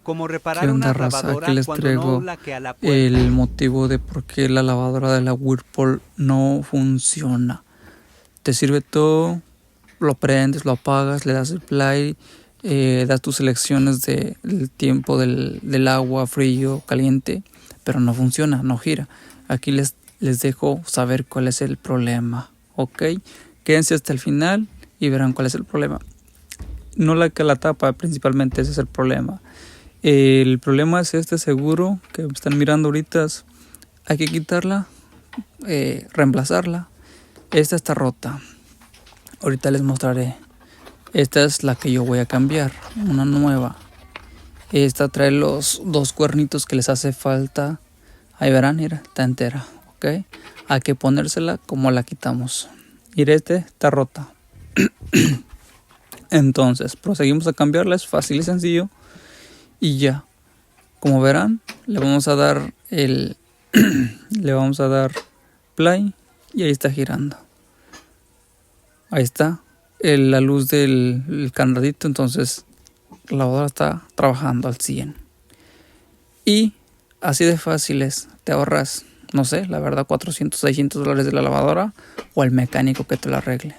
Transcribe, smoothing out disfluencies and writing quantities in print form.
Como ¿Qué reparar onda, una raza? Aquí lavadora les cuando no traigo blaquea la puerta. el motivo de por qué la lavadora de la Whirlpool no funciona. Te sirve todo, lo prendes, lo apagas, le das el play, das tus selecciones del tiempo del agua, frío, caliente, pero no funciona, no gira. Aquí les dejo saber cuál es el problema, ¿ok? Quédense hasta el final y verán cuál es el problema. No la tapa, principalmente ese es el problema. El problema es este seguro que están mirando ahorita. Hay que quitarla, reemplazarla. Esta está rota. Ahorita les mostraré. Esta es la que yo voy a cambiar, una nueva. Esta trae los dos cuernitos que les hace falta. Ahí verán, mira, está entera, ¿ok? Hay que ponérsela como la quitamos. Mira, está rota. Entonces, proseguimos a cambiarla, es fácil y sencillo. Y ya, como verán, le vamos a dar le vamos a dar play y ahí está girando. Ahí está la luz del candadito, entonces la lavadora está trabajando al 100. Y así de fácil es, te ahorras, no sé, la verdad $400, $600 de la lavadora o el mecánico que te la arregle.